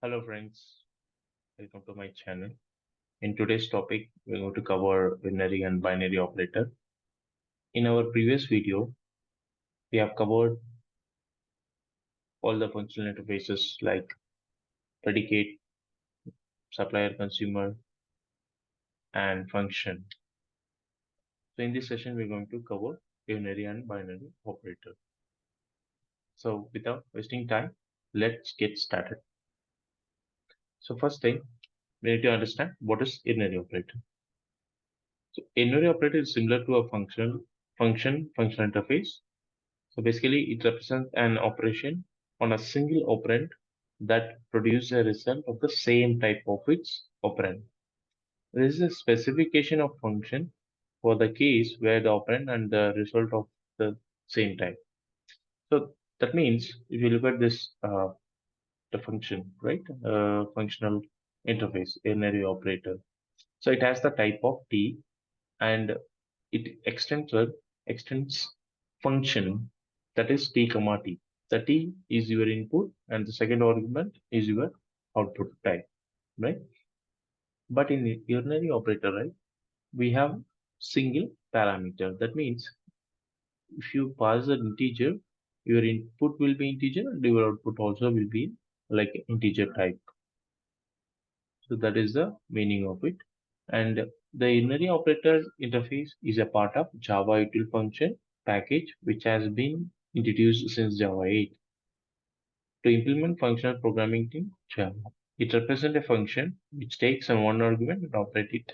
Hello friends, welcome to my channel. In today's topic, we're going to cover binary and binary operator. In our previous video, we have covered all the functional interfaces like predicate, supplier, consumer, and function. So in this session, we're going to cover unary and binary operator. So without wasting time, let's get started. So first thing, we need to understand what is unary operator. So unary operator is similar to a function interface. So basically, it represents an operation on a single operand that produces a result of the same type of its operand. This is a specification of function for the case where the operand and the result of the same type. So that means if you look at this, the function, right? Functional interface, unary operator. So it has the type of T and it extends function that is t comma t. The t is your input and the second argument is your output type, right? But in the unary operator, right, we have single parameter. That means if you pass an integer, your input will be integer and your output also will be like integer type. So that is the meaning of it. And the unary operator interface is a part of Java util function package which has been introduced since Java 8 to implement functional programming in Java. It represents a function which takes a one argument and operate it.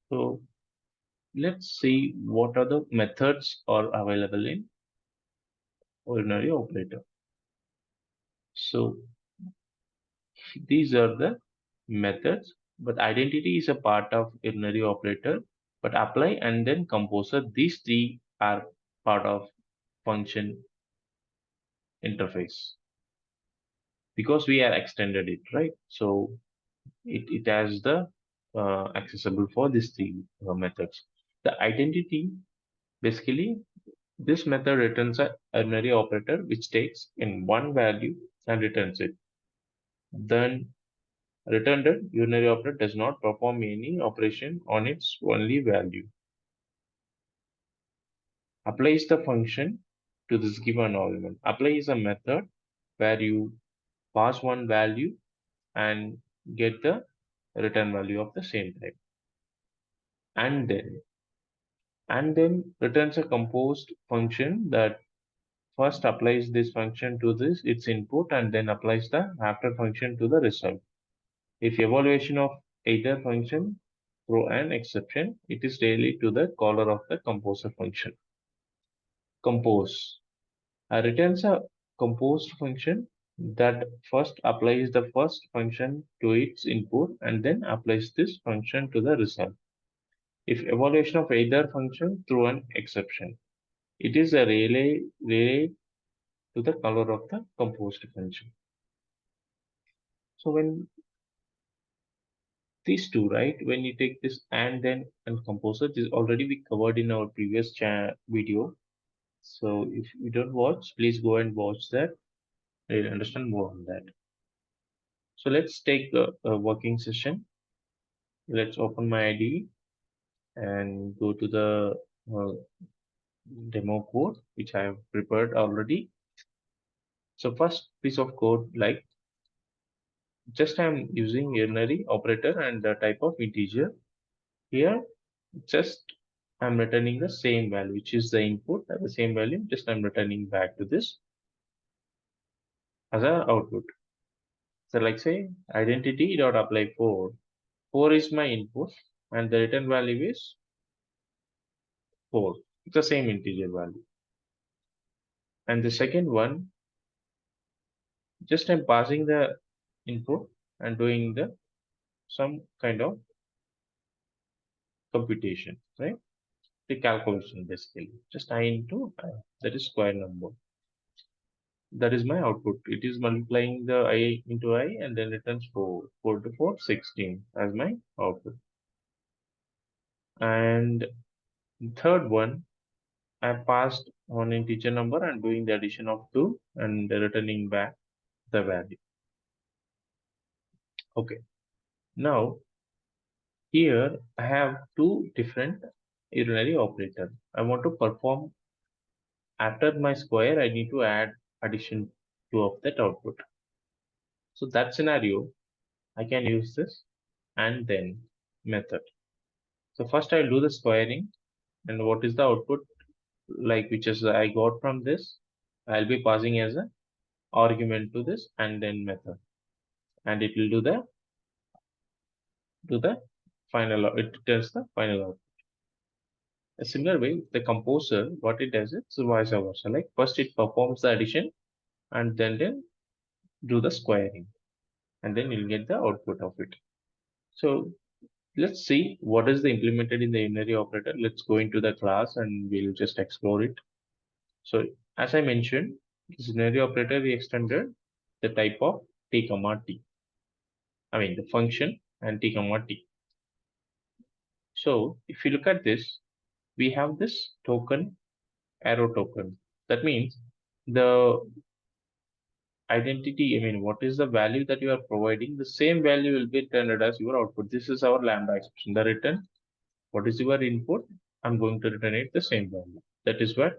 So let's see what are the methods are available in unary operator. So these are the methods, but identity is a part of unary operator, but apply and then composer, these three are part of function interface because we are extended it, right? So it has the accessible for these three methods. The identity, basically, this method returns a unary operator which takes in one value and returns it. Then returned unary operator does not perform any operation on its only value. Applies the function to this given element. Apply is a method where you pass one value and get the return value of the same type. And then returns a composed function that first applies this function to this its input and then applies the after function to the result. If evaluation of either function through an exception, it is daily to the caller of the composer function. Compose returns a composed function that first applies the first function to its input and then applies this function to the result. If evaluation of either function through an exception, it is a relay to the color of the composed function. So when these two, right, when you take this and then and composer, this already we covered in our previous video. So if you don't watch, please go and watch that. You'll understand more on that. So let's take a working session. Let's open my IDE and go to the uh, demo code, which I have prepared already. So first piece of code, like just I'm using unary operator and the type of integer. Here, just I'm returning the same value, which is the input and the same value. Just I'm returning back to this as a output. So like say identity dot apply 4. 4 is my input and the return value is 4. It's the same integer value. And the second one, just I'm passing the input and doing the some kind of computation, right? The calculation basically. Just I into I, that is square number. That is my output. It is multiplying the I into I and then returns 4. 4 to 4, 16 as my output. And third one, I passed one integer number and doing the addition of 2 and returning back the value. Okay. Now here I have two different unary operator. I want to perform after my square. I need to add addition to of that output. So that scenario I can use this and then method. So first I'll do the squaring, and what is the output like which is I got from this. I'll be passing as a argument to this and then method, and it will do the final. It returns the final output. A similar way, the composer, what it does is vice versa. Like first it performs the addition and then do the squaring, and then you'll get the output of it. So let's see what is the implemented in the unary operator. Let's go into the class and we'll just explore it. So as I mentioned, this unary operator we extended the type of t comma t. I mean the function and t comma t. So if you look at this, we have this token, arrow token. That means the identity, I mean, what is the value that you are providing? The same value will be returned as your output. This is our lambda expression. The return, what is your input? I'm going to return it the same value. That is what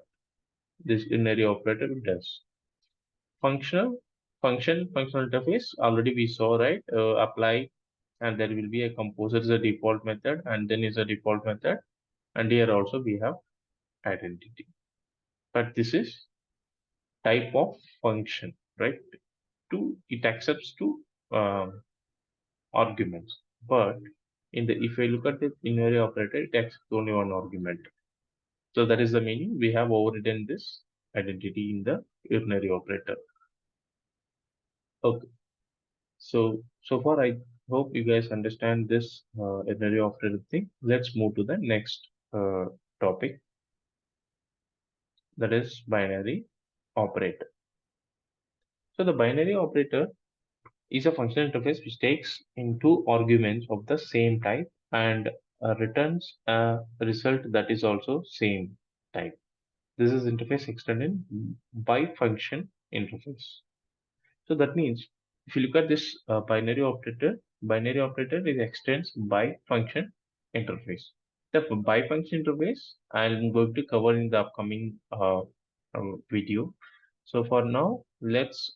this unary operator does. Functional, functional interface, already we saw, right? Apply, and there will be a composer is a default method, and then is a default method. And here also we have identity. But this is type of function, right? It accepts two arguments. But in the if I look at the unary operator, it accepts only one argument. So that is the meaning we have overridden this identity in the unary operator. Okay. So far I hope you guys understand this unary operator thing. Let's move to the next topic, that is binary operator. So the binary operator is a functional interface which takes in two arguments of the same type and returns a result that is also same type. This is interface extended by function interface. So that means if you look at this binary operator is extends by function interface. The by function interface I'm going to cover in the upcoming video. So for now, let's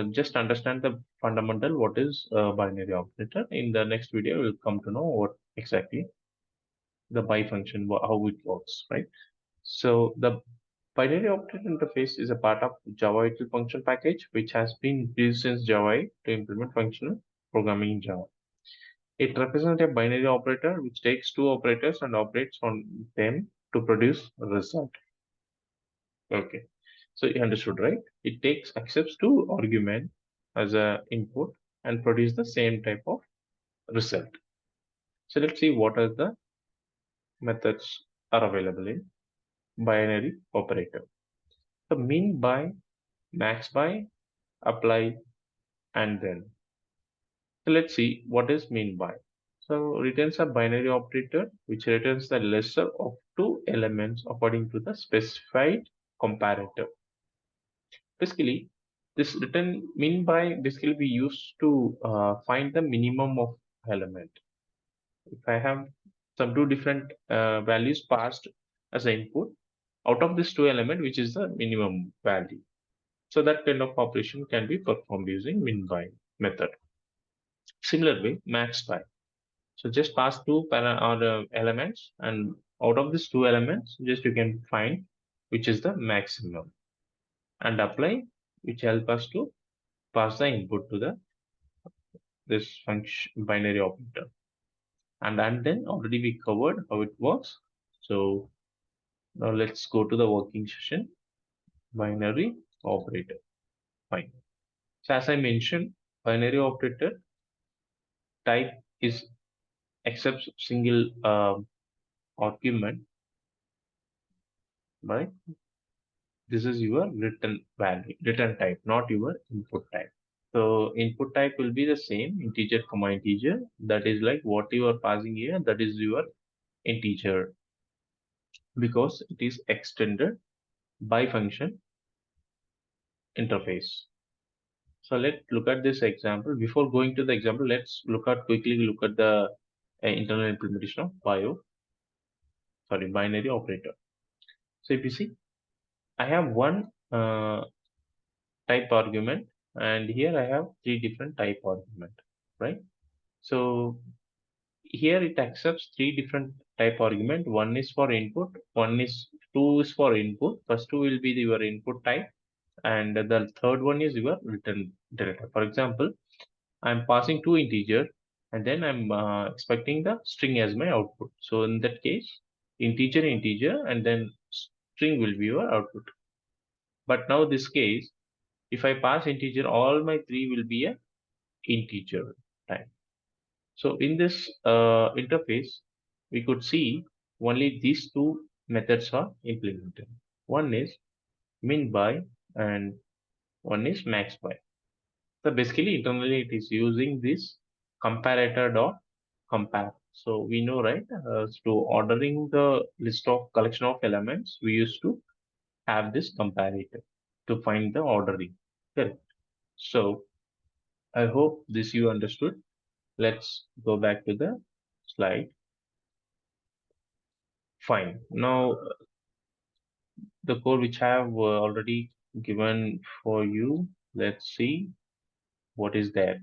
just understand the fundamental what is binary operator. In the next video, we'll come to know what exactly the by function, how it works, right? So the binary operator interface is a part of Java8 function package, which has been used since Java 8 to implement functional programming in Java. It represents a binary operator which takes two operators and operates on them to produce a result. Okay. So you understood, right? It accepts two argument as a input and produce the same type of result. So let's see what are the methods are available in binary operator. So min by, max by, apply, and then. So let's see what is min by. So returns a binary operator which returns the lesser of two elements according to the specified comparator. Basically, this return min by basically we used to find the minimum of element. If I have some two different values passed as an input, out of this two element, which is the minimum value. So that kind of operation can be performed using min by method. Similar way, max by. So just pass two elements, and out of these two elements, just you can find which is the maximum, and apply, which help us to pass the input to the this function binary operator. And then already we covered how it works. So now let's go to the working session. Binary operator. Fine. So as I mentioned, binary operator type is accepts single argument, right? This is your return type, not your input type. So input type will be the same, integer comma integer. That is like what you are passing here, that is your integer, because it is extended by function interface. So let's look at this example. Before going to the example, let's quickly look at the internal implementation of binary operator. So if you see, I have one type argument, and here I have three different type argument, right? So here it accepts three different type argument. One is for input, two is for input. First two will be your input type, and the third one is your return data. For example, I'm passing two integer, and then I'm expecting the string as my output. So in that case, integer, and then string will be your output. But now this case, if I pass integer, all my three will be a integer type. So in this interface, we could see only these two methods are implemented. One is min by and one is max by. So basically internally it is using this comparator dot compare. So we know, right? So ordering the list of collection of elements, we used to have this comparator to find the ordering. Correct. So I hope this you understood. Let's go back to the slide. Fine. Now the code which I have already given for you. Let's see what is there.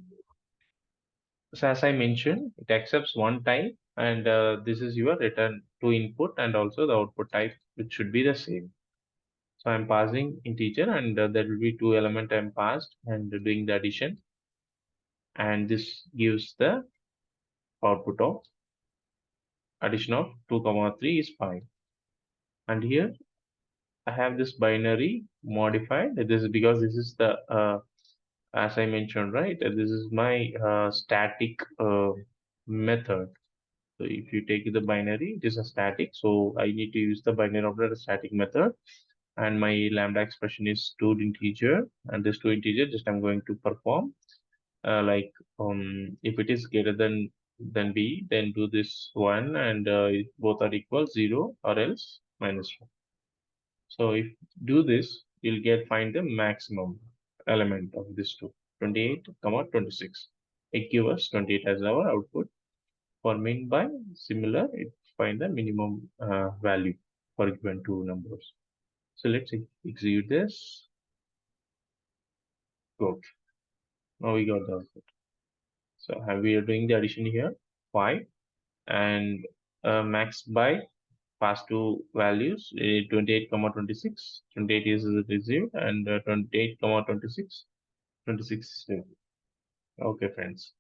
So as I mentioned, it accepts one type, and this is your return to input and also the output type, which should be the same. So I'm passing integer, and there will be two element I'm passed and doing the addition, and this gives the output of addition of 2 comma 3 is 5. And here I have this binary modified. This is because this is the as I mentioned, right? This is my static method. So if you take the binary, it is a static. So I need to use the binary operator static method. And my lambda expression is two integer. And this two integer, just I'm going to perform like if it is greater than b, then do this one, and if both are equal 0 or else -1. So if do this, you'll get find the maximum element of this two, 28, 26. It gives us 28 as our output. For min by, similar, it find the minimum value for given two numbers. So let's execute this. Good. Now we got the output. So we are doing the addition here, 5, and max by pass two values, 28, 26. 28 is received, and 28, 26. 26 is received. Okay, friends.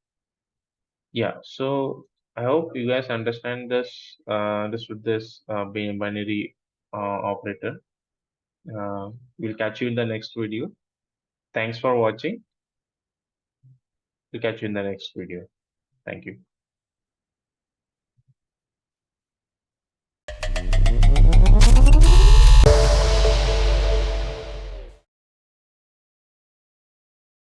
Yeah, so I hope you guys understand this, understood this binary operator. We'll catch you in the next video. Thanks for watching. We'll catch you in the next video. Thank you.